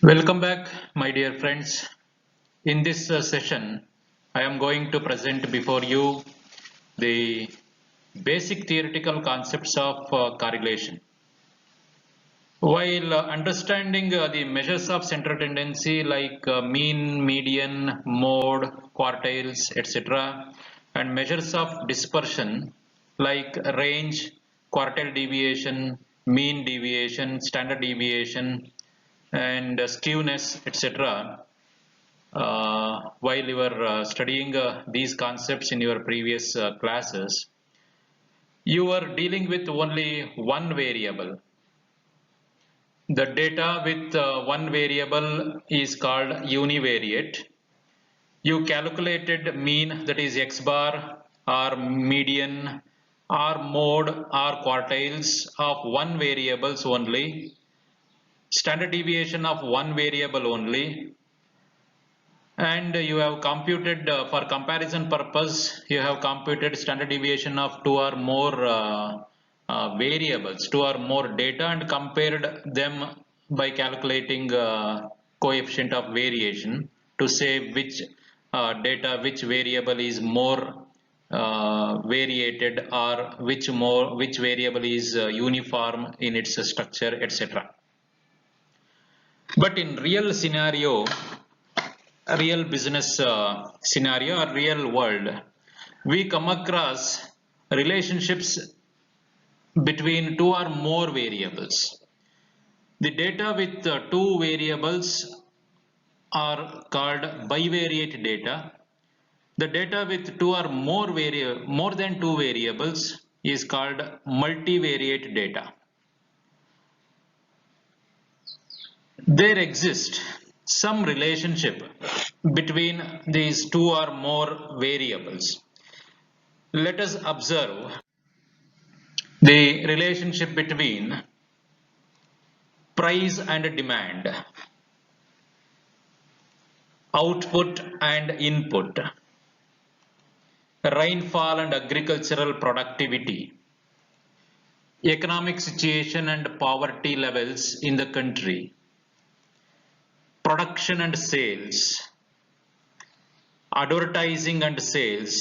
Welcome back, my dear friends. In this session, I am going to present before you the basic theoretical concepts of correlation. While understanding the measures of central tendency like mean, median, mode, quartiles, etc., and measures of dispersion like range, quartile deviation, mean deviation, standard deviation, and skewness, etc. While you were studying these concepts in your previous classes, you were dealing with only one variable. The data with one variable is called univariate. You calculated mean, that is x bar or median or mode or quartiles of one variables only, standard deviation of one variable only, and you have computed for comparison purpose, you have computed standard deviation of two or more variables, two or more data, and compared them by calculating coefficient of variation to say which which variable is more variated, or which variable is uniform in its structure, etc. But in real scenario, a real business scenario or real world, we come across relationships between two or more variables. The data with two variables are called bivariate data. The data with two or more than two variables is called multivariate data. There exists some relationship between these two or more variables. Let us observe the relationship between price and demand, output and input, rainfall and agricultural productivity, economic situation and poverty levels in the country, production and sales, advertising and sales,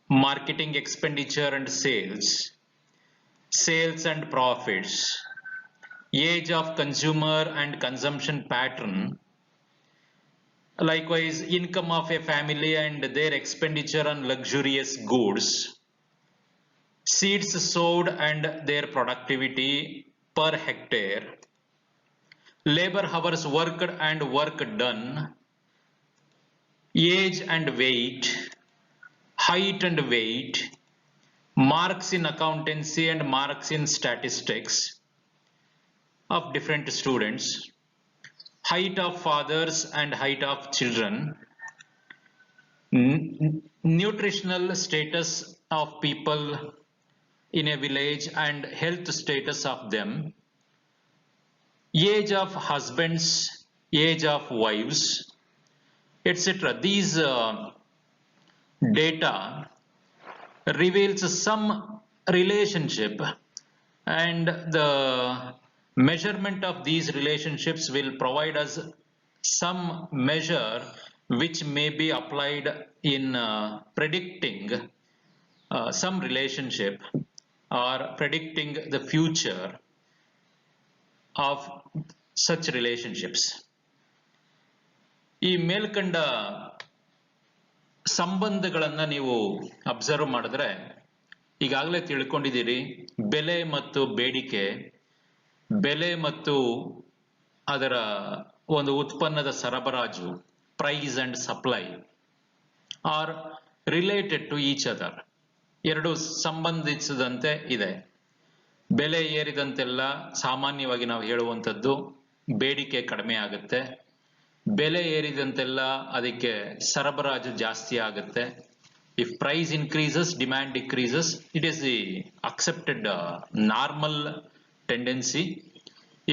marketing expenditure and sales, sales and profits, age of consumer and consumption pattern, likewise income of a family and their expenditure on luxurious goods, seeds sowed and their productivity per hectare, labor hours worked and work done, age and weight, height and weight, marks in accountancy and marks in statistics of different students, height of fathers and height of children, nutritional status of people in a village and health status of them, age of husbands, age of wives, etc. These data reveals some relationship, and the measurement of these relationships will provide us some measure which may be applied in predicting some relationship or predicting the future of such relationships. ಈ ಮೇಲ್ಕಂಡ ಸಂಬಂಧಗಳನ್ನ ನೀವು observe ಮಾಡಿದ್ರೆ ಈಗಾಗಲೇ ತಿಳ್ಕೊಂಡಿದ್ದೀರಿ. ಬೆಲೆ ಮತ್ತು ಬೇಡಿಕೆ, ಬೆಲೆ ಮತ್ತು ಅದರ ಒಂದು ಉತ್ಪನ್ನದ ಸರಬರಾಜು, price and supply are related to each other, ಎರಡು ಸಂಬಂಧಿಸಿದಂತೆ ಇದೆ. ಬೆಲೆ ಏರಿದಂತೆಲ್ಲ ಸಾಮಾನ್ಯವಾಗಿ ನಾವು ಹೇಳುವಂಥದ್ದು ಬೇಡಿಕೆ ಕಡಿಮೆ ಆಗುತ್ತೆ, ಬೆಲೆ ಏರಿದಂತೆಲ್ಲ ಅದಕ್ಕೆ ಸರಬರಾಜು ಜಾಸ್ತಿ ಆಗುತ್ತೆ. If price increases, demand decreases. It is the accepted normal tendency.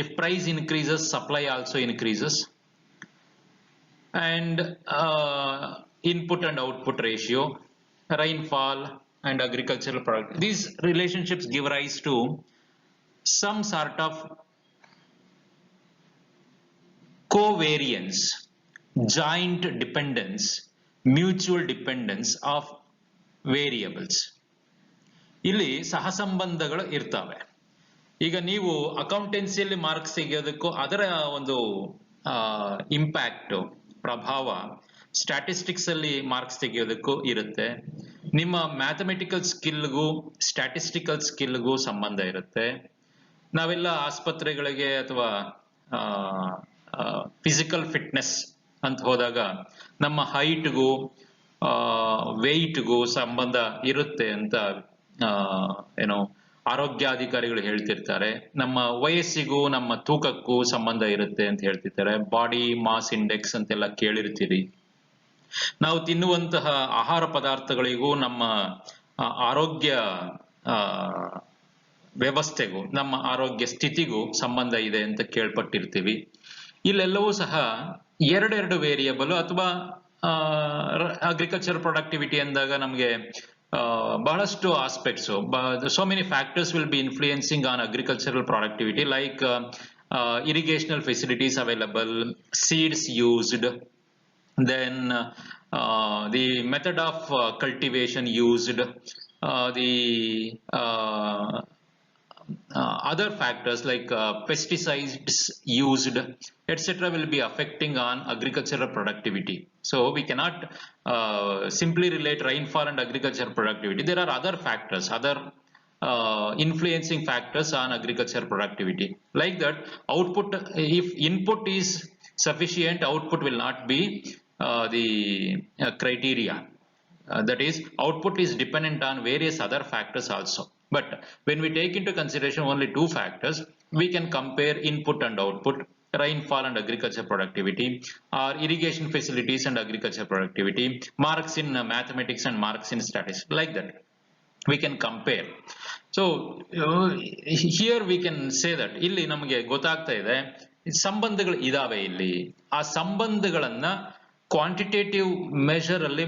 If price increases, supply also increases. And input and output ratio, rainfall and agricultural product. These relationships give rise to some sort of covariance, joint dependence, mutual dependence of variables. ಇಲ್ಲಿ ಸಹಸಂಬಂಧಗಳು ಇರ್ತವೆ. ಈಗ ನೀವು ಅಕೌಂಟೆನ್ಸಿಯಲ್ಲಿ marks ತೆಗೆಯೋದಕ್ಕೂ ಅದರ ಒಂದು impact ಪ್ರಭಾವ statistics ಅಲ್ಲಿ marks ತೆಗೆಯೋದಕ್ಕೂ ಇರುತ್ತೆ. ನಿಮ್ಮ ಮ್ಯಾಥಮೆಟಿಕಲ್ ಸ್ಕಿಲ್ಗೂ ಸ್ಟ್ಯಾಟಿಸ್ಟಿಕಲ್ ಸ್ಕಿಲ್ಗೂ ಸಂಬಂಧ ಇರುತ್ತೆ. ನಾವೆಲ್ಲ ಆಸ್ಪತ್ರೆಗಳಿಗೆ ಅಥವಾ ಫಿಸಿಕಲ್ ಫಿಟ್ನೆಸ್ ಅಂತ ಹೋದಾಗ ನಮ್ಮ ಹೈಟ್ಗೂ ವೆಯ್ಟ್ಗೂ ಸಂಬಂಧ ಇರುತ್ತೆ ಅಂತ ಏನೋ ಆರೋಗ್ಯಾಧಿಕಾರಿಗಳು ಹೇಳ್ತಿರ್ತಾರೆ. ನಮ್ಮ ವಯಸ್ಸಿಗೂ ನಮ್ಮ ತೂಕಕ್ಕೂ ಸಂಬಂಧ ಇರುತ್ತೆ ಅಂತ ಹೇಳ್ತಿರ್ತಾರೆ. ಬಾಡಿ ಮಾಸ್ ಇಂಡೆಕ್ಸ್ ಅಂತೆಲ್ಲ ಕೇಳಿರ್ತೀರಿ. ನಾವು ತಿನ್ನುವಂತಹ ಆಹಾರ ಪದಾರ್ಥಗಳಿಗೂ ನಮ್ಮ ಆರೋಗ್ಯ ವ್ಯವಸ್ಥೆಗೂ ನಮ್ಮ ಆರೋಗ್ಯ ಸ್ಥಿತಿಗೂ ಸಂಬಂಧ ಇದೆ ಅಂತ ಕೇಳ್ಪಟ್ಟಿರ್ತೀವಿ. ಇಲ್ಲೆಲ್ಲವೂ ಸಹ ಎರಡೆರಡು ವೇರಿಯಬಲ್ ಅಥವಾ ಅಗ್ರಿಕಲ್ಚರ್ ಪ್ರೊಡಕ್ಟಿವಿಟಿ ಅಂದಾಗ ನಮಗೆ ಬಹಳಷ್ಟು aspects, so many factors will be influencing on agricultural productivity, like irrigational facilities available, seeds used, then the method of cultivation used, the other factors like pesticides used, etc. will be affecting on agricultural productivity. So we cannot simply relate rainfall and agricultural productivity. There are other factors, other influencing factors on agricultural productivity. Like that, output, if input is sufficient, output will not be the criteria. That is, output is dependent on various other factors also. But when we take into consideration only two factors, we can compare input and output, rainfall and agriculture productivity, or irrigation facilities and agriculture productivity, marks in mathematics and marks in statistics, like that. We can compare. So here we can say that ಇಲ್ಲಿ ನಮಗೆ ಗೊತ್ತಾಗ್ತಾ ಇದೆ ಸಂಬಂಧಗಳು ಇದಾವೆ. ಇಲ್ಲಿ ಆ ಸಂಬಂಧಗಳನ್ನ quantitative measure ಅಲ್ಲಿ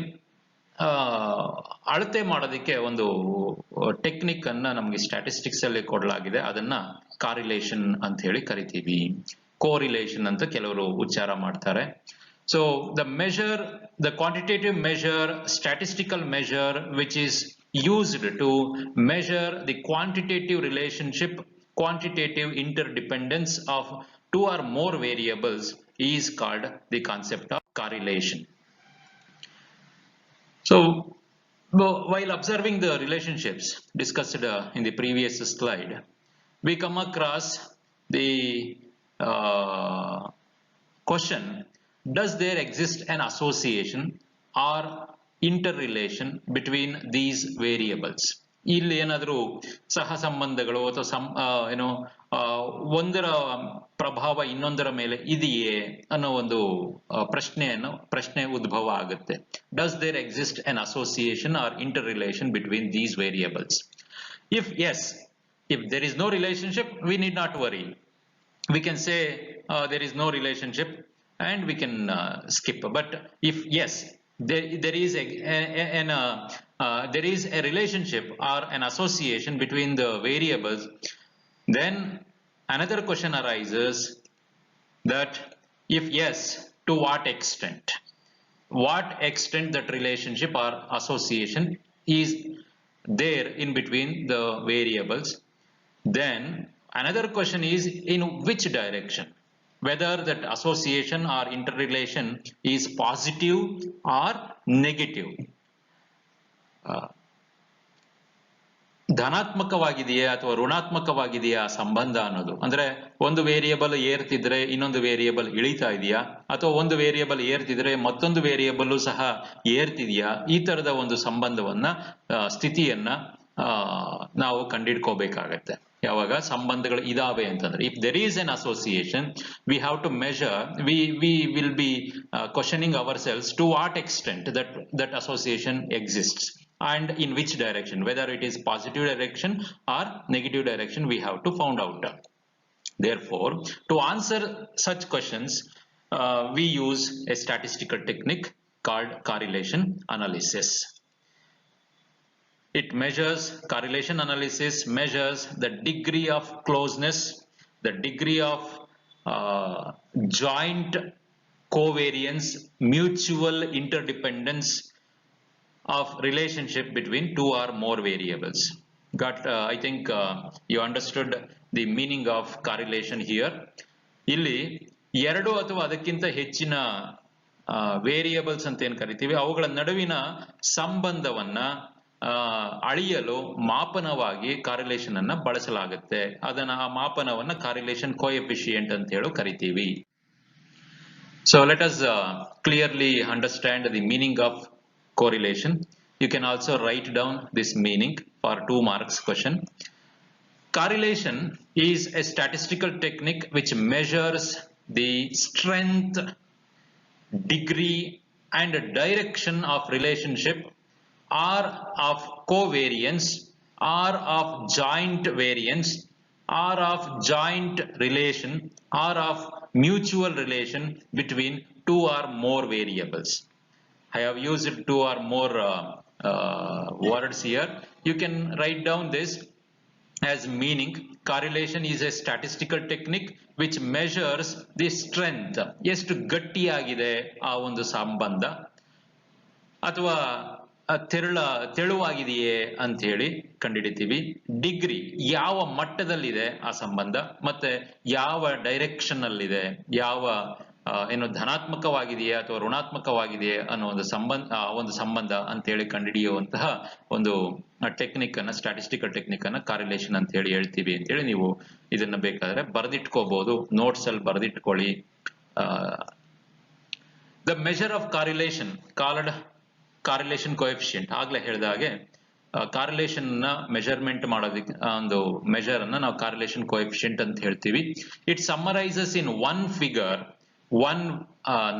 ಅಳತೆ ಮಾಡೋದಕ್ಕೆ ಒಂದು ಟೆಕ್ನಿಕ್ ಅನ್ನ ನಮಗೆ ಸ್ಟ್ಯಾಟಿಸ್ಟಿಕ್ಸ್ ಅಲ್ಲಿ ಕೊಡಲಾಗಿದೆ. ಅದನ್ನ ಕಾರಿಲೇಷನ್ ಅಂತ ಹೇಳಿ ಕರಿತೀವಿ. ಕೋರಿಲೇಷನ್ ಅಂತ ಕೆಲವರು ಉಚ್ಚಾರ ಮಾಡ್ತಾರೆ. So the quantitative measure, statistical measure which is used to measure the quantitative relationship, quantitative interdependence of two or more variables is called the concept of correlation. So while observing the relationships discussed in the previous slide, we come across the question, does there exist an association or interrelation between these variables? ಇಲ್ಲಿ ಏನಾದರೂ ಸಹ ಸಂಬಂಧಗಳು ಅಥವಾ ಒಂದರ ಪ್ರಭಾವ ಇನ್ನೊಂದರ ಮೇಲೆ ಇದೆಯೇ ಅನ್ನೋ ಒಂದು ಪ್ರಶ್ನೆ ಉದ್ಭವ ಆಗುತ್ತೆ. Does there exist an association or interrelation between these variables? If yes, if there is no relationship, we need not worry. We can say there is no relationship and we can skip. But if yes, there is a relationship or an association between the variables, then another question arises that if yes, to what extent? What extent that relationship or association is there in between the variables? Then another question is in which direction? Whether that association or interrelation is positive or negative. ಧನಾತ್ಮಕವಾಗಿದೆಯೇ ಅಥವಾ ಋಣಾತ್ಮಕವಾಗಿದೆಯಾ ಸಂಬಂಧ ಅನ್ನೋದು. ಅಂದ್ರೆ ಒಂದು variable ಏರ್ತಿದ್ರೆ ಇನ್ನೊಂದು variable ಇಳಿತಾ ಇದೆಯಾ, ಅಥವಾ ಒಂದು variable ಏರ್ತಿದ್ರೆ ಮತ್ತೊಂದು ವೇರಿಯಬಲ್ ಸಹ ಏರ್ತಿದೆಯಾ, ಈ ತರದ ಒಂದು ಸಂಬಂಧವನ್ನ ಸ್ಥಿತಿಯನ್ನ ನಾವು ಕಂಡಿಡ್ಕೋಬೇಕಾಗತ್ತೆ. ಯಾವಾಗ ಸಂಬಂಧಗಳು ಇದಾವೆ ಅಂತಂದ್ರೆ, if there is an association, we have to measure, we will be questioning ourselves to what extent that association exists and in which direction, whether it is positive direction or negative direction, we have to find out. Therefore, to answer such questions, we use a statistical technique called correlation analysis. Correlation analysis measures the degree of closeness, the degree of joint covariance, mutual interdependence of relationship between two or more variables. I think you understood the meaning of correlation here. ಇಲ್ಲಿ ಎರಡು ಅಥವಾ ಅದಕ್ಕಿಂತ ಹೆಚ್ಚಿನ variables ಅಂತ ಏನ್ ಕರಿತೀವಿ ಅವುಗಳ ನಡುವಿನ ಸಂಬಂಧವನ್ನ ಅಳಿಯಲು ಮಾಪನವಾಗಿ ಕಾರ್ರಿಲೇಷನ್ ಅನ್ನ ಬಳಸಲಾಗುತ್ತೆ. ಆ ಮಾಪನವನ್ನ ಕಾರ್ರಿಲೇಷನ್ ಕೋಎಫಿಷಿಯಂಟ್ ಅಂತ ಹೇಳಿ ಕರಿತೀವಿ. So let us clearly understand the meaning of correlation. You can also write down this meaning for 2 marks question. Correlation is a statistical technique which measures the strength, degree and direction of relationship, or of covariance, or of joint variance, or of joint relation, or of mutual relation between two or more variables. I have used 2 or more words here. You can write down this as meaning. Correlation is a statistical technique which measures the strength, ಎಷ್ಟು ಗಟ್ಟಿಯಾಗಿದೆ ಆ ಒಂದು ಸಂಬಂಧ ಅಥವಾ ತೆಳುವಾಗಿದೆಯೇ ಅಂತ ಹೇಳಿ ಕಂಡುಹಿಡಿತೀವಿ. Degree, ಯಾವ ಮಟ್ಟದಲ್ಲಿದೆ ಆ ಸಂಬಂಧ, ಮತ್ತೆ ಯಾವ ಡೈರೆಕ್ಷನ್ ಅಲ್ಲಿದೆ, ಯಾವ ಏನು ಧನಾತ್ಮಕವಾಗಿದೆಯೇ ಅಥವಾ ಋಣಾತ್ಮಕವಾಗಿದೆಯೇ ಅನ್ನೋ ಒಂದು ಸಂಬಂಧ ಅಂತ ಹೇಳಿ ಕಂಡುಹಿಡಿಯುವಂತಹ ಒಂದು ಟೆಕ್ನಿಕ್ ಅನ್ನ, ಸ್ಟಾಟಿಸ್ಟಿಕಲ್ ಟೆಕ್ನಿಕ್ ಅನ್ನ ಕಾರ್ರಿಲೇಷನ್ ಅಂತ ಹೇಳಿ ಹೇಳ್ತೀವಿ ಅಂತ ಹೇಳಿ ನೀವು ಇದನ್ನ ಬೇಕಾದ್ರೆ ಬರೆದಿಟ್ಕೋಬಹುದು, ನೋಟ್ಸ್ ಅಲ್ಲಿ ಬರೆದಿಟ್ಕೊಳ್ಳಿ. The measure of correlation called correlation coefficient. ಆಗ್ಲೇ ಹೇಳಿದ ಹಾಗೆ ಕಾರ್ರಿಲೇಷನ್ ನ ಮೆಜರ್ಮೆಂಟ್ ಮಾಡೋದಕ್ಕೆ ಒಂದು ಮೆಜರ್ ಅನ್ನ ನಾವು ಕಾರ್ರಿಲೇಷನ್ ಕೋಎಫಿಷಿಯಂಟ್ ಅಂತ ಹೇಳ್ತೀವಿ. It summarises in one figure, one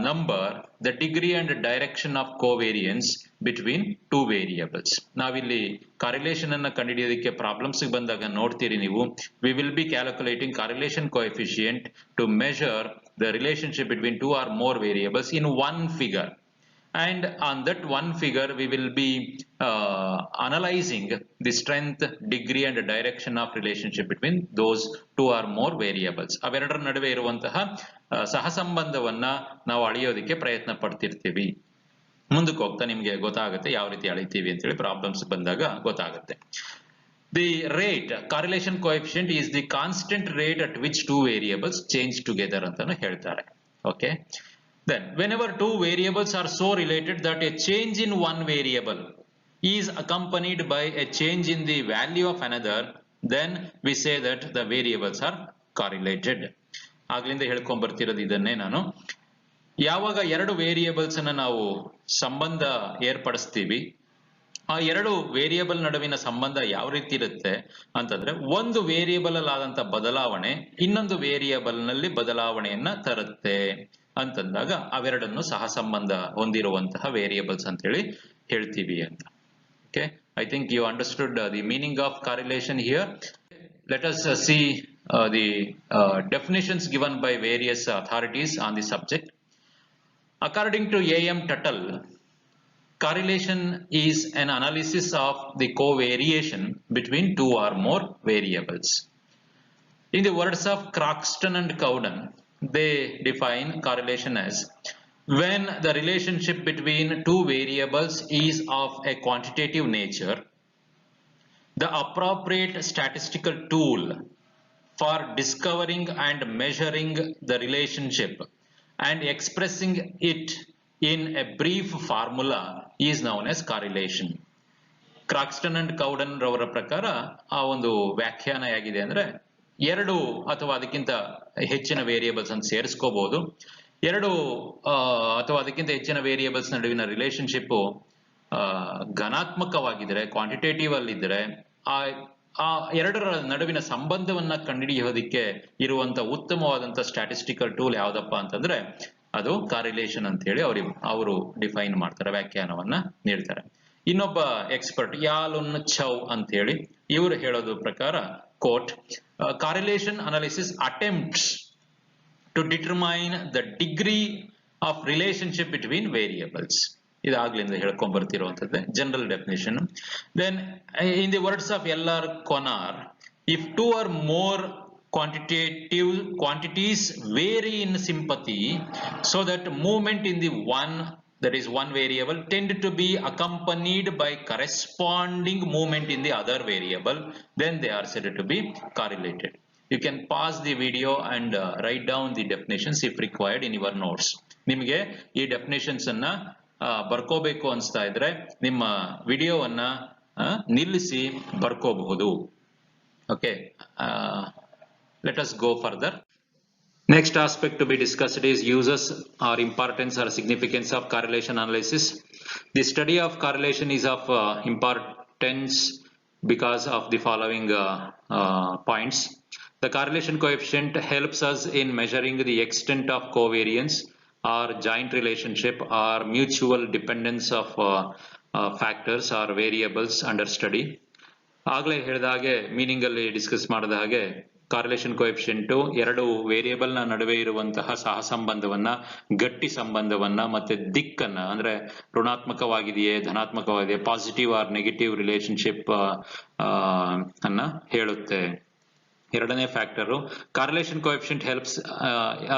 number, the degree and direction of covariance between two variables. ನಾವಿಲ್ಲಿ correlation ಅನ್ನ ಕಂಡುಹಿಡಿಯೋದಕ್ಕೆ ಪ್ರಾಬ್ಲಮ್ಸ್ ಬಂದಾಗ ನೋಡ್ತೀರಿ ನೀವು, we will be calculating correlation coefficient to measure the relationship between two or more variables in one figure. And on that one figure we will be analyzing the strength, degree and direction of relationship between those two or more variables. ಅವೆರಡರ ನಡುವೆ ಇರುವಂತಹ ಸಹಸಂಬಂಧವನ್ನ ನಾವು ಅಳೆಯೋದಕ್ಕೆ ಪ್ರಯತ್ನ ಪಡ್ತಿರ್ತೀವಿ. ಮುಂದಕ್ಕೆ ಹೋಗ್ತಾ ನಿಮ್ಗೆ ಗೊತ್ತಾಗುತ್ತೆ ಯಾವ ರೀತಿ ಅಳಿತೀವಿ ಅಂತ ಹೇಳಿ ಪ್ರಾಬ್ಲಮ್ಸ್ ಬಂದಾಗ ಗೊತ್ತಾಗುತ್ತೆ. The rate, correlation coefficient is the constant rate at which two variables change together ಅಂತಾನು ಹೇಳ್ತಾರೆ. Okay. Then whenever two variables are so related that a change in one variable is accompanied by a change in the value of another, then we say that the variables are correlated. ಆಗ್ಲಿಂದ ಹೇಳ್ಕೊಂಡ್ ಬರ್ತಿರೋದು ಇದನ್ನೇ ನಾನು. ಯಾವಾಗ ಎರಡು variables ಅನ್ನ ನಾವು ಸಂಬಂಧ ಏರ್ಪಡಿಸ್ತೀವಿ, ಆ ಎರಡು ವೇರಿಯೇಬಲ್ ನಡುವಿನ ಸಂಬಂಧ ಯಾವ ರೀತಿ ಇರುತ್ತೆ ಅಂತಂದ್ರೆ, ಒಂದು ವೇರಿಯೇಬಲ್ ಅಲ್ಲಿ ಆದಂತ ಬದಲಾವಣೆ ಇನ್ನೊಂದು ವೇರಿಯೇಬಲ್ ನಲ್ಲಿ ಬದಲಾವಣೆಯನ್ನ ತರುತ್ತೆ ಅಂತಂದಾಗ ಅವೆರಡನ್ನು ಸಹ ಸಂಬಂಧ ಹೊಂದಿರುವಂತಹ ವೇರಿಯೇಬಲ್ಸ್ ಅಂತ ಹೇಳಿ ಹೇಳ್ತೀವಿ ಅಂತ. Okay, I think you understood the meaning of correlation here. Let us see the definitions given by various authorities on the subject. According to A.M. Tuttle, correlation is an analysis of the covariation between two or more variables. In the words of Croxton and Cowden, they define correlation as when the relationship between two variables is of a quantitative nature, the appropriate statistical tool for discovering and measuring the relationship and expressing it in a brief formula is known as correlation. Croxton and Cowden ರವರ ಪ್ರಕಾರ ಆ ಒಂದು ವ್ಯಾಖ್ಯಾನ ಹೇಗಿದೆ ಅಂದ್ರೆ, ಎರಡು ಅಥವಾ ಅದಕ್ಕಿಂತ ಹೆಚ್ಚಿನ ವೇರಿಯೇಬಲ್ಸ್ ಅನ್ನು ಸೇರಿಸ್ಕೋಬಹುದು. ಎರಡು ಅಥವಾ ಅದಕ್ಕಿಂತ ಹೆಚ್ಚಿನ ವೇರಿಯೇಬಲ್ಸ್ ನಡುವಿನ ರಿಲೇಶನ್ಶಿಪ್ ಘನಾತ್ಮಕವಾಗಿದ್ರೆ, ಕ್ವಾಂಟಿಟೇಟಿವ್ ಅಲ್ಲಿದ್ರೆ, ಆ ಎರಡರ ನಡುವಿನ ಸಂಬಂಧವನ್ನ ಕಂಡುಹಿಡಿಯೋದಕ್ಕೆ ಇರುವಂತ ಉತ್ತಮವಾದಂತ ಸ್ಟ್ಯಾಟಿಸ್ಟಿಕಲ್ ಟೂಲ್ ಯಾವ್ದಪ್ಪ ಅಂತಂದ್ರೆ ಅದು ಕಾರ್ರಿಲೇಷನ್ ಅಂತ ಹೇಳಿ ಅವರು ಡಿಫೈನ್ ಮಾಡ್ತಾರೆ, ವ್ಯಾಖ್ಯಾನವನ್ನ ನೀಡ್ತಾರೆ. ಇನ್ನೊಬ್ಬ ಎಕ್ಸ್ಪರ್ಟ್ ಯಾಲುನ್ ಚೌ ಅಂತ ಹೇಳಿ ಇವರು ಹೇಳೋದು ಪ್ರಕಾರ, quote, correlation analysis attempts to determine the degree of relationship between variables. ಇದಾಗ್ಲಿಂದ ಹೇಳ್ಕೊಂಡ್ ಬರ್ತಿರುವಂತದ್ದೇ general definition. Then in the words of L.R. Connar, if two or more quantities vary in sympathy, so that movement in the one variable tend to be accompanied by corresponding movement in the other variable, then they are said to be correlated. You can pause the video and write down the definitions if required in your notes. ನಿಮಗೆ ಈ definitions ಅನ್ನ ಬರ್ಕೋಬೇಕು ಅನ್ಸ್ತಾ ಇದ್ರೆ ನಿಮ್ಮ ವಿಡಿಯೋವನ್ನ ನಿಲ್ಲಿಸಿ ಬರ್ಕೋಬಹುದು. Okay, let us go further. Next aspect to be discussed is uses or importance or significance of correlation analysis. The study of correlation is of importance because of the following points. The correlation coefficient helps us in measuring the extent of covariance or joint relationship or mutual dependence of factors or variables under study. ಆಗಲೇ ಹೇಳಿದ ಹಾಗೆ meaning ಅಲ್ಲಿ discuss ಮಾಡಿದ ಹಾಗೆ ಕಾರ್ರಿಲೇಷನ್ coefficient ಎರಡು variable ನ ನಡುವೆ ಇರುವಂತಹ ಸಹಸಂಬಂಧವನ್ನ, ಗಟ್ಟಿ ಸಂಬಂಧವನ್ನ ಮತ್ತೆ ದಿಕ್ಕನ್ನ, ಅಂದ್ರೆ ಋಣಾತ್ಮಕವಾಗಿದೆಯೇ ಧನಾತ್ಮಕವಾಗಿದೆಯೇ, ಪಾಸಿಟಿವ್ ಆರ್ ನೆಗೆಟಿವ್ ರಿಲೇಶನ್ಶಿಪ್ ಅನ್ನ ಹೇಳುತ್ತೆ. ಎರಡನೇ factor, correlation coefficient helps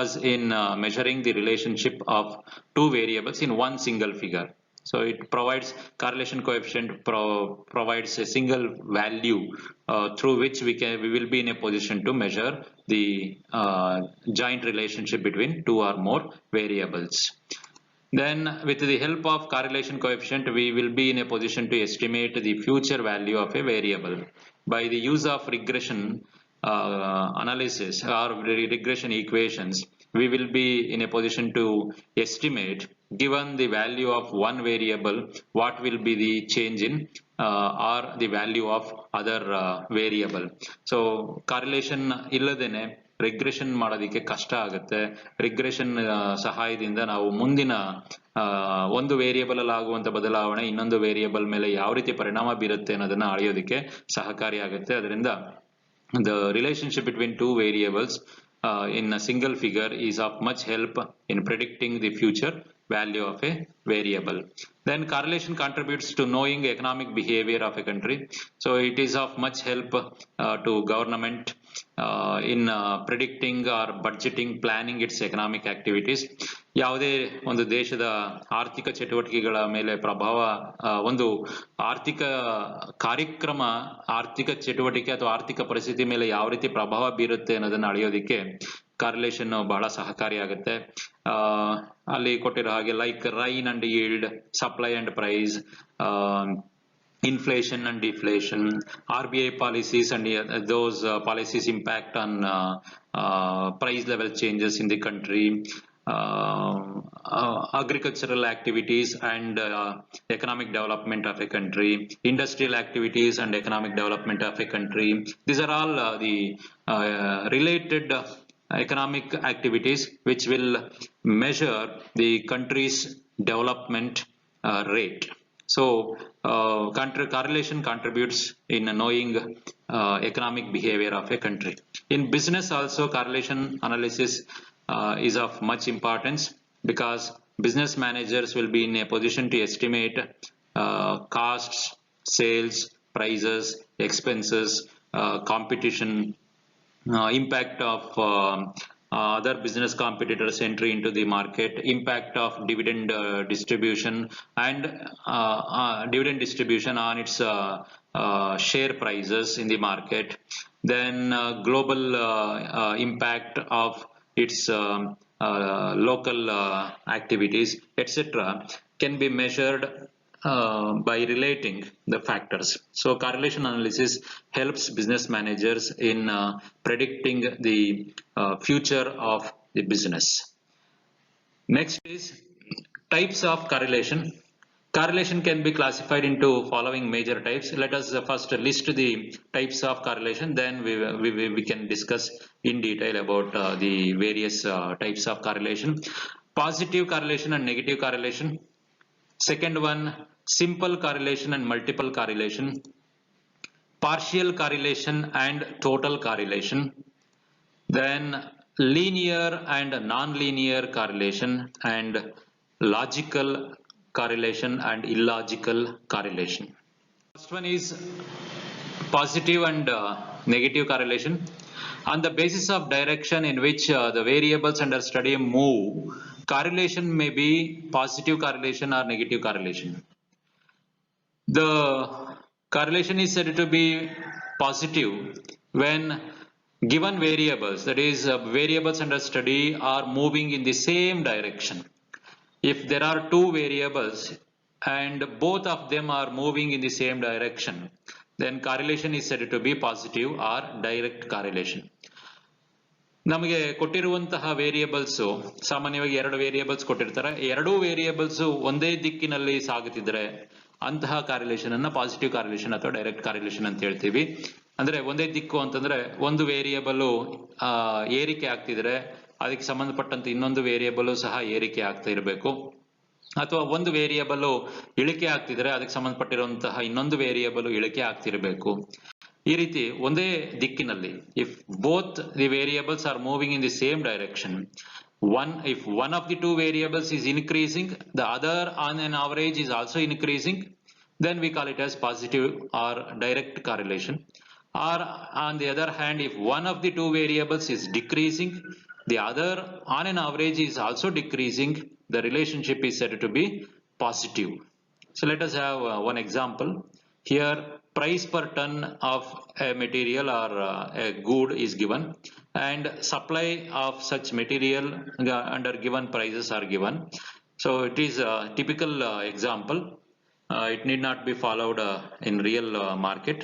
us in measuring the relationship of two variables in one single figure. So it provides correlation coefficient provides a single value through which we will be in a position to measure the joint relationship between two or more variables. Then with the help of correlation coefficient we will be in a position to estimate the future value of a variable. By the use of regression analysis or regression equations, we will be in a position to estimate, given the value of one variable, what will be the change in or the value of other variable. So correlation illadene regression ಮಾಡೋದಕ್ಕೆ ಕಷ್ಟ ಆಗುತ್ತೆ. Regression ಸಹಾಯದಿಂದ ನಾವು ಮುಂದಿನ ಒಂದು variable ಅಲ್ಲಿ ಆಗುವಂತ ಬದಲಾವಣೆ ಇನ್ನೊಂದು ವೇರಿಯೇಬಲ್ ಮೇಲೆ ಯಾವ ರೀತಿ ಪರಿಣಾಮ ಬೀರುತ್ತೆ ಅನ್ನೋದನ್ನ ಅಳೆಯೋದಕ್ಕೆ ಸಹಕಾರಿಯಾಗುತ್ತೆ. ಅದರಿಂದ the relationship between two variables in a single figure is of much help in predicting the future value of a variable. Then correlation contributes to knowing economic behavior of a country. So it is of much help to government in predicting or budgeting, planning its economic activities. ಯಾವುದೇ ಒಂದು ದೇಶದ ಆರ್ಥಿಕ ಚಟುವಟಿಕೆಗಳ ಮೇಲೆ ಪ್ರಭಾವ, ಒಂದು ಆರ್ಥಿಕ ಕಾರ್ಯಕ್ರಮ ಆರ್ಥಿಕ ಚಟುವಟಿಕೆ ಅಥವಾ ಆರ್ಥಿಕ ಪರಿಸ್ಥಿತಿ ಮೇಲೆ ಯಾವ ರೀತಿ ಪ್ರಭಾವ ಬೀರುತ್ತೆ ಅನ್ನೋದನ್ನ ಅಳೆಯೋದಿಕ್ಕೆ ಕಾರ್ರಿಲೇಷನ್ ಬಹಳ ಸಹಕಾರಿಯಾಗುತ್ತೆ. ಅಲ್ಲಿ ಕೊಟ್ಟಿರೋ ಹಾಗೆ like rain and yield, supply and price, inflation and deflation, RBI policies and those policies impact on price level changes in the country, agricultural activities and economic development of a country, industrial activities and economic development of a country. These are all the related economic activities which will measure the country's development rate. So correlation contributes in knowing economic behavior of a country. In business also correlation analysis is of much importance because business managers will be in a position to estimate costs, sales, prices, expenses, competition, impact of other business competitors' entry into the market, impact of dividend distribution and dividend distribution on its share prices in the market. Then global impact of its local activities, etc. can be measured by relating the factors. So correlation analysis helps business managers in predicting the future of the business. Next is types of correlation. Correlation can be classified into following major types. Let us first list the types of correlation, then we can discuss in detail about the various types of correlation. Positive correlation and negative correlation. Second one, simple correlation and multiple correlation. Partial correlation and total correlation. Then linear and non-linear correlation and logical correlation and illogical correlation. First one is positive and negative correlation. On the basis of direction in which the variables under study move, correlation may be positive correlation or negative correlation. The correlation is said to be positive when given variables, that is variables under study, are moving in the same direction. If there are two variables and both of them are moving in the same direction, then correlation is said to be positive or direct correlation. ನಮಗೆ ಕೊಟ್ಟಿರುವಂತಹ variables ಸಾಮಾನ್ಯವಾಗಿ ಎರಡು variables ಕೊಟ್ಟಿರ್ತಾರೆ. ಎರಡೂ variables ಒಂದೇ ದಿಕ್ಕಿನಲ್ಲಿ ಸಾಗುತ್ತಿದ್ರೆ ಅಂತಹ ಕಾರ್ರಿಲೇಷನ್ ಅನ್ನ ಪಾಸಿಟಿವ್ ಕಾರ್ರಿಲೇಷನ್ ಅಥವಾ ಡೈರೆಕ್ಟ್ ಕಾರ್ರಿಲೇಷನ್ ಅಂತ ಹೇಳ್ತೀವಿ. ಅಂದ್ರೆ ಒಂದೇ ದಿಕ್ಕು ಅಂತಂದ್ರೆ ಒಂದು ವೇರಿಯೇಬಲ್ ಏರಿಕೆ ಆಗ್ತಿದ್ರೆ ಅದಕ್ಕೆ ಸಂಬಂಧಪಟ್ಟಂತೆ ಇನ್ನೊಂದು ವೇರಿಯೇಬಲ್ ಸಹ ಏರಿಕೆ ಆಗ್ತಾ ಇರಬೇಕು. ಅಥವಾ ಒಂದು ವೇರಿಯೇಬಲ್ ಇಳಿಕೆ ಆಗ್ತಿದ್ರೆ ಅದಕ್ಕೆ ಸಂಬಂಧಪಟ್ಟಿರುವಂತಹ ಇನ್ನೊಂದು ವೇರಿಯೇಬಲ್ ಇಳಿಕೆ ಆಗ್ತಿರಬೇಕು. ಈ ರೀತಿ ಒಂದೇ ದಿಕ್ಕಿನಲ್ಲಿ, if both the variables are moving in the same direction, if one of the two variables is increasing, the other on an average is also increasing, then we call it as positive or direct correlation. Or on the other hand, if one of the two variables is decreasing, the other on an average is also decreasing, the relationship is said to be positive. So let us have one example. Here price per ton of a material or a good is given and supply of such material under given prices are given. So it is a typical example. It need not be followed in real market.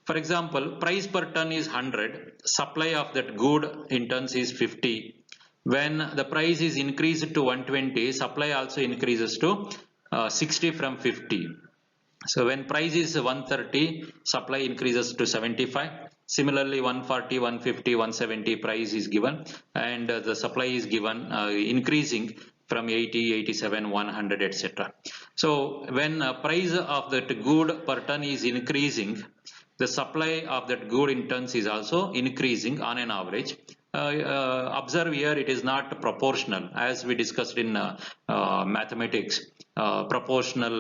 For example, price per ton is 100, supply of that good in tons is 50. When the price is increased to 120, supply also increases to 60 from 50. So when price is 130, supply increases to 75. Similarly, 140, 150, 170 price is given and the supply is given increasing from 80, 87, 100, etc. So when price of that good per ton is increasing, the supply of that good in tons is also increasing on an average. Observe here, it is not proportional as we discussed in mathematics. Proportional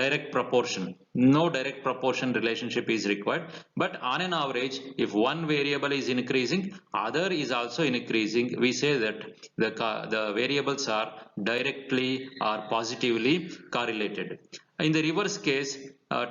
direct proportion, no direct proportion relationship is required, but on an average, if one variable is increasing, other is also increasing, we say that the variables are directly or positively correlated. In the reverse case,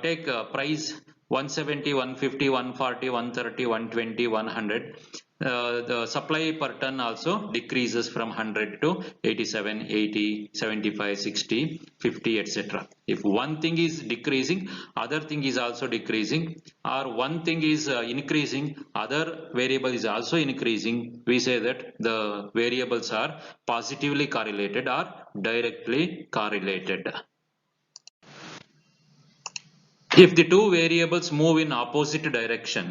take price 170, 150, 140, 130, 120, 100. The supply per ton also decreases from 100 to 87, 80, 75, 60, 50, etc. If one thing is decreasing, other thing is also decreasing, or one thing is increasing, other variable is also increasing, we say that the variables are positively correlated or directly correlated. If the two variables move in opposite direction,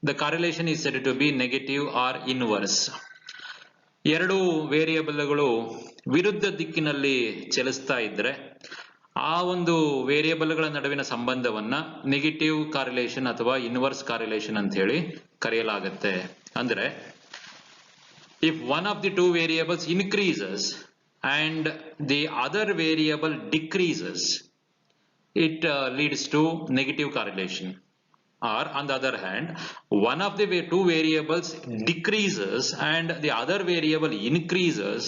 the correlation is said to be negative or inverse. ಎರಡು ವೇರಿಯೇಬಲ್ಗಳು ವಿರುದ್ಧ ದಿಕ್ಕಿನಲ್ಲಿ ಚಲಿಸ್ತಾ ಇದ್ರೆ ಆ ಒಂದು ವೇರಿಯೇಬಲ್ಗಳ ನಡುವಿನ ಸಂಬಂಧವನ್ನ negative ಕಾರ್ರಿಲೇಷನ್ ಅಥವಾ ಇನ್ವರ್ಸ್ ಕಾರ್ರಿಲೇಷನ್ ಅಂತ ಹೇಳಿ ಕರೆಯಲಾಗುತ್ತೆ. ಅಂದ್ರೆ if one of the two variables increases and the other variable decreases, it leads to negative correlation. Or on the other hand, one of the two variables decreases and the other variable increases,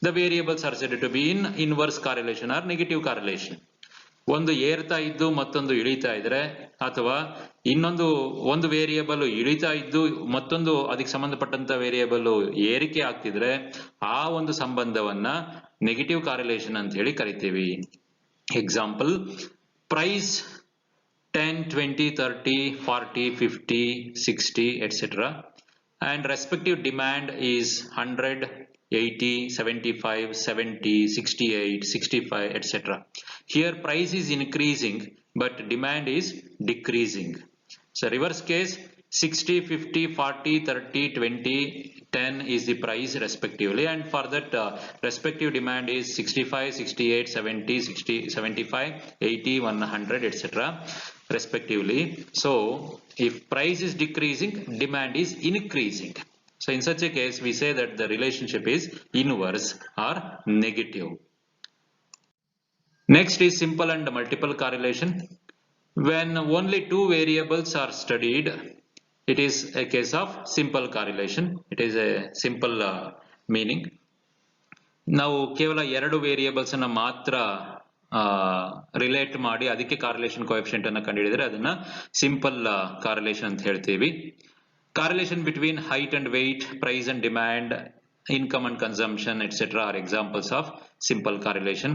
the variables are said to be in inverse correlation or negative correlation. ಒಂದು ಏರ್ತಾ ಇದ್ದು ಮತ್ತೊಂದು ಇಳಿತಾ ಇದ್ರೆ ಅಥವಾ ಒಂದು variable ಇಳಿತಾ ಇದ್ದು ಮತ್ತೊಂದು ಅದಕ್ಕೆ ಸಂಬಂಧಪಟ್ಟಂತ ವೇರಿಯೇಬಲ್ ಏರಿಕೆ ಆಗ್ತಿದ್ರೆ ಆ ಒಂದು ಸಂಬಂಧವನ್ನ ನೆಗೆಟಿವ್ ಕಾರ್ರಿಲೇಷನ್ ಅಂತ ಹೇಳಿ ಕರಿತೀವಿ. Example, price 10, 20, 30, 40, 50, 60, etc. and respective demand is 100, 80, 75, 70, 68, 65, etc. Here price is increasing but demand is decreasing. So reverse case, 60, 50, 40, 30, 20, 10 is the price respectively, and for that respective demand is 65, 68, 70, 60, 75, 80, 100, etc. respectively. So if price is decreasing, demand is increasing. So in such a case, we say that the relationship is inverse or negative. Next is simple and multiple correlation. When only two variables are studied, It is a case of simple correlation. It is a simple meaning. ನಾವು ಕೇವಲ ಎರಡು variables ಅನ್ನ ಮಾತ್ರ relate ಮಾಡಿ ಅದಕ್ಕೆ ಕಾರ್ರಿಲೇಷನ್ coefficient ಅನ್ನು ಕಂಡುಹಿಡಿದ್ರೆ ಅದನ್ನ simple ಕಾರ್ರಿಲೇಷನ್ ಅಂತ ಹೇಳ್ತೀವಿ. Correlation between height and weight, price and demand, income and consumption, etc. are examples of simple correlation.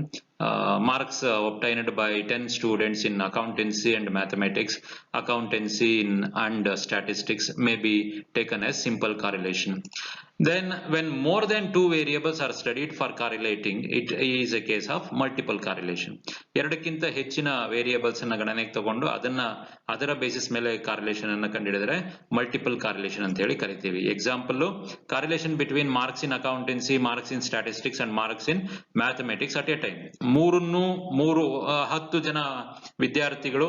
Marks obtained by 10 students in accountancy and mathematics, accountancy and statistics may be taken as simple correlation. Then when more than two variables are studied for correlating, it is a case of multiple correlation. ಎರಡಕ್ಕಿಂತ ಹೆಚ್ಚಿನ variables ಅನ್ನ ಗಣನೆಗೆ ತಗೊಂಡು ಅದರ basis ಮೇಲೆ ಕಾರ್ರಿಲೇಷನ್ ಅನ್ನು ಕಂಡುಹಿಡಿದರೆ multiple correlation ಅಂತ ಹೇಳಿ ಕರಿತೀವಿ. Example, correlation between marks in accountancy, marks in statistics and marks in mathematics at a time. 10 ಜನ ವಿದ್ಯಾರ್ಥಿಗಳು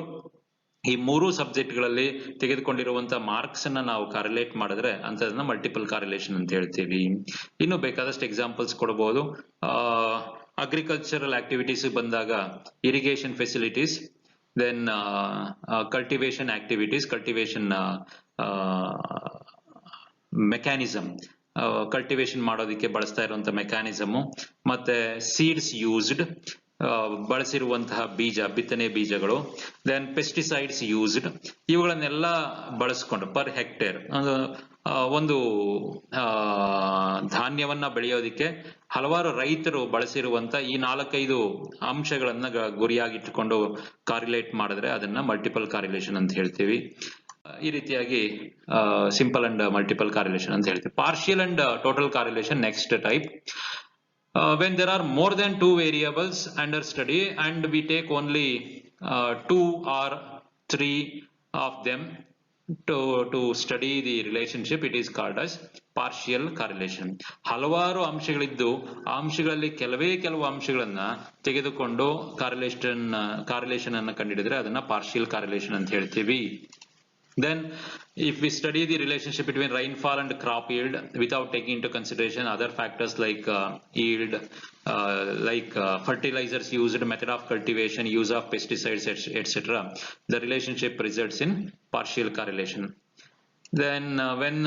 ಈ ಮೂರು ಸಬ್ಜೆಕ್ಟ್ ಗಳಲ್ಲಿ ತೆಗೆದುಕೊಂಡಿರುವಂತಹ ಮಾರ್ಕ್ಸ್ ಅನ್ನ ನಾವು ಕಾರ್ರಿಲೇಟ್ ಮಾಡಿದ್ರೆ ಅಂತದನ್ನ ಮಲ್ಟಿಪಲ್ ಕಾರ್ರಿಲೇಷನ್ ಅಂತ ಹೇಳ್ತೀವಿ. ಇನ್ನು ಬೇಕಾದಷ್ಟು ಎಕ್ಸಾಂಪಲ್ಸ್ ಕೊಡಬಹುದು. ಅಗ್ರಿಕಲ್ಚರಲ್ ಆಕ್ಟಿವಿಟೀಸ್ ಬಂದಾಗ irrigation facilities, then cultivation activities, cultivation mechanism, cultivation ಮಾಡೋದಕ್ಕೆ ಬಳಸ್ತಾ ಇರುವಂತಹ ಮೆಕ್ಯಾನಿಸಮ್, ಮತ್ತೆ ಸೀಡ್ಸ್ ಯೂಸ್ಡ್, ಬಳಸಿರುವಂತಹ ಬೀಜ, ಬಿತ್ತನೆ ಬೀಜಗಳು, ದೆನ್ ಪೆಸ್ಟಿಸೈಡ್ಸ್ ಯೂಸ್ಡ್, ಇವುಗಳನ್ನೆಲ್ಲ ಬಳಸ್ಕೊಂಡು ಪರ್ ಹೆಕ್ಟೇರ್ ಒಂದು ಧಾನ್ಯವನ್ನ ಬೆಳೆಯೋದಿಕ್ಕೆ ಹಲವಾರು ರೈತರು ಬಳಸಿರುವಂತ ಈ 4-5 ಅಂಶಗಳನ್ನ ಗುರಿಯಾಗಿಟ್ಟುಕೊಂಡು ಕಾರ್ರಿಲೇಟ್ ಮಾಡಿದ್ರೆ ಅದನ್ನ ಮಲ್ಟಿಪಲ್ ಕಾರ್ರಿಲೇಷನ್ ಅಂತ ಹೇಳ್ತೀವಿ. ಈ ರೀತಿಯಾಗಿ ಸಿಂಪಲ್ ಅಂಡ್ ಮಲ್ಟಿಪಲ್ ಕಾರ್ರಿಲೇಷನ್ ಅಂತ ಹೇಳ್ತೀವಿ. Partial and total correlation next type. When there are more than two variables under study and we take only 2 or 3 of them to study the relationship, it is called as partial correlation. ಹಲವಾರು ಅಂಶಗಳಿದ್ದು ಆ ಅಂಶಗಳಲ್ಲಿ ಕೆಲವು ಅಂಶಗಳನ್ನ ತೆಗೆದುಕೊಂಡು ಕಾರ್ರಿಲೇಷನ್ ಅನ್ನು ಕಂಡುಹಿಡಿದ್ರೆ ಅದನ್ನ partial ಕಾರ್ರಿಲೇಷನ್ ಅಂತ ಹೇಳ್ತೀವಿ. Then if we study the relationship between rainfall and crop yield without taking into consideration other factors like yield, fertilizers used, method of cultivation, use of pesticides, etc., the relationship results in partial correlation. Then when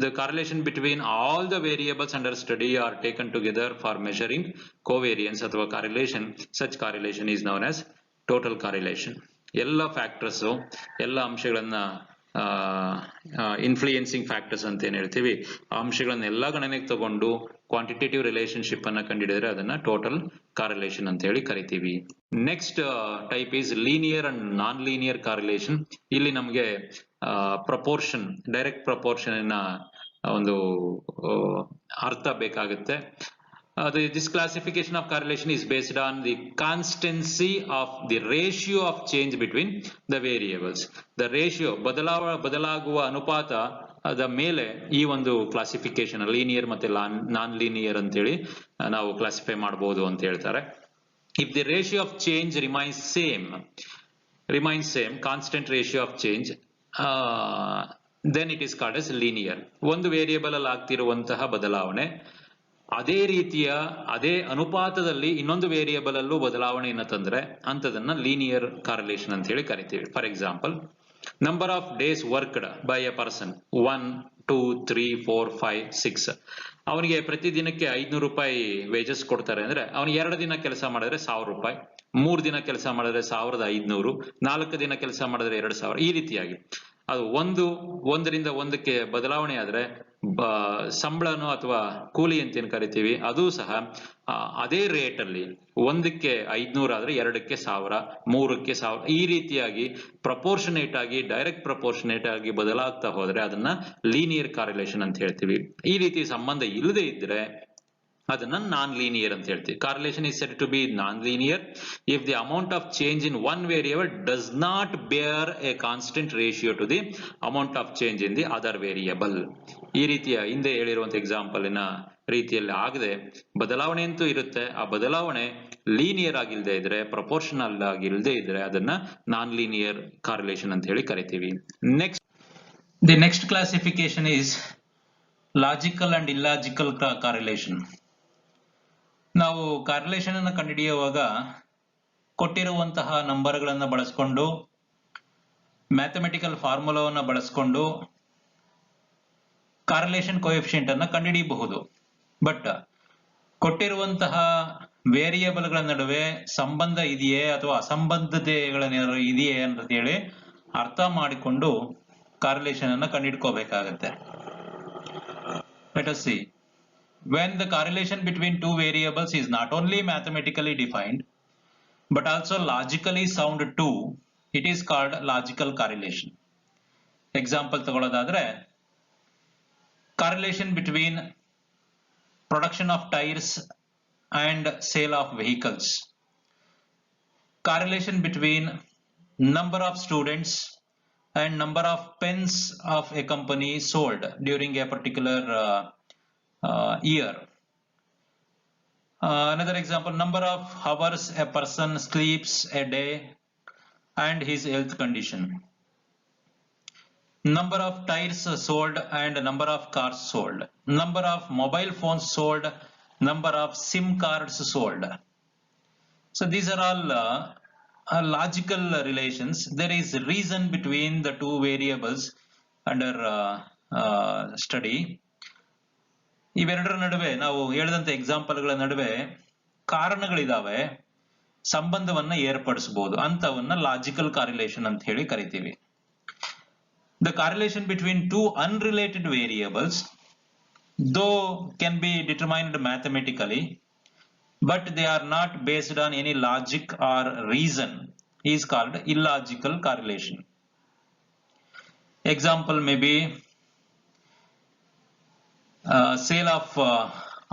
the correlation between all the variables under study are taken together for measuring covariance ಅಥವಾ correlation, such correlation is known as total correlation. ಎಲ್ಲ factors, ಎಲ್ಲ ಅಂಶಗಳನ್ನ influencing factors ಅಂತ ಏನ್ ಹೇಳ್ತೀವಿ, ಆ ಅಂಶಗಳನ್ನೆಲ್ಲ ಗಣನೆಗೆ ತಗೊಂಡು ಕ್ವಾಂಟಿಟೇಟಿವ್ ರಿಲೇಶನ್ಶಿಪ್ ಅನ್ನ ಕಂಡುಹಿಡಿದ್ರೆ ಅದನ್ನ ಟೋಟಲ್ ಕಾರ್ರಿಲೇಷನ್ ಅಂತ ಹೇಳಿ ಕರಿತೀವಿ. Next type is linear and non linear correlation. ಇಲ್ಲಿ ನಮಗೆ ಪ್ರಪೋರ್ಷನ್, ಡೈರೆಕ್ಟ್ ಪ್ರಪೋರ್ಷನ್ ಒಂದು ಅರ್ಥ ಬೇಕಾಗುತ್ತೆ. This classification of correlation is based on the constancy of the ratio of change between the variables. The ratio, ಬದಲಾಗುವ ಅನುಪಾತ ಅದ ಮೇಲೆ ಈ ಒಂದು ಕ್ಲಾಸಿಫಿಕೇಶನ್ ಲೀನಿಯರ್ ಮತ್ತೆ ನಾನ್ ಲೀನಿಯರ್ ಅಂತೇಳಿ ನಾವು ಕ್ಲಾಸಿಫೈ ಮಾಡಬಹುದು ಅಂತ ಹೇಳ್ತಾರೆ. If the ratio of change remains same, constant ratio of change, then it is called as linear. ಒಂದು ವೇರಿಯೇಬಲ್ ಅಲ್ಲಿ ಆಗ್ತಿರುವಂತಹ ಬದಲಾವಣೆ ಅದೇ ಅನುಪಾತದಲ್ಲಿ ಇನ್ನೊಂದು ವೇರಿಯೇಬಲ್ ಅಲ್ಲೂ ಬದಲಾವಣೆಯನ್ನು ತಂದ್ರೆ ಅಂತದನ್ನ ಲೀನಿಯರ್ ಕಾರ್ರಿಲೇಷನ್ ಅಂತ ಹೇಳಿ ಕರಿತೀವಿ. For example, number of days worked by A person 1, 2, 3, 4, 5, 6. ಅವನಿಗೆ ಪ್ರತಿ ದಿನಕ್ಕೆ 500 ರೂಪಾಯಿ ವೇಜಸ್ ಕೊಡ್ತಾರೆ ಅಂದ್ರೆ ಅವನು 2 ದಿನ ಕೆಲಸ ಮಾಡಿದ್ರೆ 1000 ರೂಪಾಯಿ, 3 ದಿನ ಕೆಲಸ ಮಾಡಿದ್ರೆ 1500, 4 ದಿನ ಕೆಲಸ ಮಾಡಿದ್ರೆ 2000. ಈ ರೀತಿಯಾಗಿ ಅದು ಒಂದರಿಂದ ಒಂದಕ್ಕೆ ಬದಲಾವಣೆ ಆದ್ರೆ ಸಂಬಳನೋ ಅಥವಾ ಕೂಲಿ ಅಂತ ಏನ್ ಕರಿತೀವಿ ಅದು ಸಹ ಅದೇ ರೇಟ್ ಅಲ್ಲಿ ಒಂದಕ್ಕೆ 500 ಆದ್ರೆ 2ಕ್ಕೆ 1000, 3ಕ್ಕೆ 1000, ಈ ರೀತಿಯಾಗಿ ಪ್ರಪೋರ್ಷನೇಟ್ ಆಗಿ, ಡೈರೆಕ್ಟ್ ಪ್ರಪೋರ್ಷನೇಟ್ ಆಗಿ ಬದಲಾಗ್ತಾ ಹೋದ್ರೆ ಅದನ್ನ ಲೀನಿಯರ್ ಕಾರ್ರಿಲೇಷನ್ ಅಂತ ಹೇಳ್ತೀವಿ. ಈ ರೀತಿ ಸಂಬಂಧ ಇಲ್ಲದೆ ಇದ್ರೆ ಅದನ್ನ ನಾನ್ ಲೀನಿಯರ್ ಅಂತ ಹೇಳ್ತೀವಿ. ಕಾರ್ರಿಲೇಷನ್ is said to be non-linear if the amount of change in one variable does not bear a constant ratio to the amount of change in the other variable. ಈ ರೀತಿಯ ಹಿಂದೆ ಹೇಳಿರುವಂತ ಎಕ್ಸಾಂಪಲ್ ರೀತಿಯಲ್ಲಿ ಆಗದೆ ಬದಲಾವಣೆ ಅಂತೂ ಇರುತ್ತೆ, ಆ ಬದಲಾವಣೆ ಲೀನಿಯರ್ ಆಗಿಲ್ದೇ ಇದ್ರೆ, ಪ್ರಪೋರ್ಷನಲ್ ಆಗಿಲ್ದೇ ಇದ್ರೆ ಅದನ್ನ ನಾನ್ ಲೀನಿಯರ್ ಕಾರ್ರಿಲೇಷನ್ ಅಂತ ಹೇಳಿ ಕರಿತೀವಿ. The next classification is logical and illogical correlation. ನಾವು ಕಾರ್ರಿಲೇಷನ್ ಅನ್ನು ಕಂಡುಹಿಡಿಯುವಾಗ ಕೊಟ್ಟಿರುವಂತಹ ನಂಬರ್ಗಳನ್ನ ಬಳಸಿಕೊಂಡು ಮ್ಯಾಥಮೆಟಿಕಲ್ ಫಾರ್ಮುಲಾವನ್ನ ಬಳಸಿಕೊಂಡು ಕಾರ್ರಿಲೇಷನ್ ಕೋಎಫಿಷಿಯಂಟ್ ಅನ್ನ ಕಂಡುಹಿಡಿಯಬಹುದು. ಬಟ್ ಕೊಟ್ಟಿರುವಂತಹ ವೇರಿಯೇಬಲ್ ಗಳ ನಡುವೆ ಸಂಬಂಧ ಇದೆಯೇ ಅಥವಾ ಅಸಂಬದ್ಧತೆಗಳ ಇದೆಯೇ ಅಂತ ಹೇಳಿ ಅರ್ಥ ಮಾಡಿಕೊಂಡು ಕಾರ್ರಿಲೇಷನ್ ಅನ್ನ ಕಂಡುಹಿಡ್ಕೋಬೇಕಾಗತ್ತೆ. Let us see. When the correlation between two variables is not only mathematically defined but also logically sound too, it is called logical correlation. Example ತಗೊಳ್ಳೋದಾದ್ರೆ, correlation between production of tires and sale of vehicles, correlation between number of students and number of pens of a company sold during a particular year. Another example, number of hours a person sleeps a day and his health condition. Number of tires sold and number of cars sold. Number of mobile phones sold, number of SIM cards sold. So these are all logical relations. There is reason between the two variables under study. ಇವೆರಡರ ನಡುವೆ ನಾವು ಹೇಳಿದಂತ ಎಕ್ಸಾಂಪಲ್ಗಳ ನಡುವೆ ಕಾರಣಗಳಿದಾವೆ, ಸಂಬಂಧವನ್ನ ಏರ್ಪಡಿಸಬಹುದು, ಅಂತವನ್ನ logical ಕಾರ್ರಿಲೇಷನ್ ಅಂತ ಹೇಳಿ ಕರಿತೀವಿ. The correlation between two unrelated variables, though can be determined mathematically, but they are not based on any logic or reason, is called illogical correlation. Example may be sale of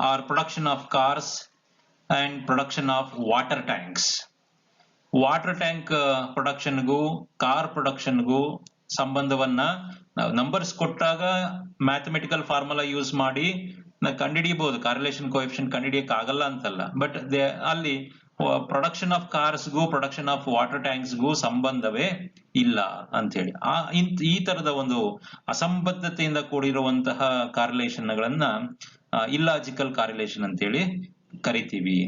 or production of cars and production of water tanks. Water tank production ಗೂ car production ಗೂ ಸಂಬಂಧವನ್ನ ನಾವು numbers ಕೊಟ್ಟಾಗ mathematical formula use ಮಾಡಿ ನಾವು ಕಂಡುಹಿಡಿಯಬಹುದು. ಕಾರ್ರಿಲೇಷನ್ coefficient ಕಂಡುಹಿಡಿಯಕ್ಕೆ ಆಗಲ್ಲ ಅಂತಲ್ಲ, ಬಟ್ ಅಲ್ಲಿ ಪ್ರೊಡಕ್ಷನ್ ಆಫ್ ಕಾರ್ಸ್ ಗೂ ಪ್ರೊಡಕ್ಷನ್ ಆಫ್ ವಾಟರ್ ಟ್ಯಾಂಕ್ಸ್ ಗೂ ಸಂಬಂಧವೇ ಇಲ್ಲ ಅಂತ ಹೇಳಿ ಈ ತರದ ಒಂದು ಅಸಂಬದ್ಧತೆಯಿಂದ ಕೂಡಿರುವಂತಹ ಕಾರ್ರಿಲೇಷನ್ ಗಳನ್ನ ಇಲ್ಲಾಜಿಕಲ್ ಕಾರ್ರಿಲೇಷನ್ ಅಂತ ಹೇಳಿ ಕರಿತೀವಿ.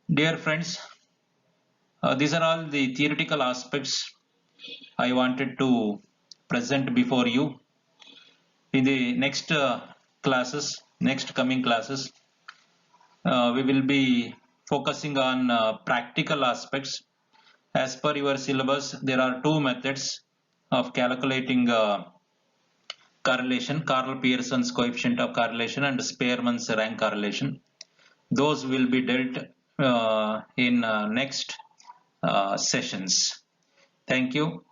Dear friends, these are all the theoretical aspects I wanted to present before you. In the next classes, next coming classes, we will be focusing on practical aspects. As per your syllabus, there are two methods of calculating correlation: Karl Pearson's coefficient of correlation and Spearman's rank correlation. Those will be dealt in next sessions. Thank you.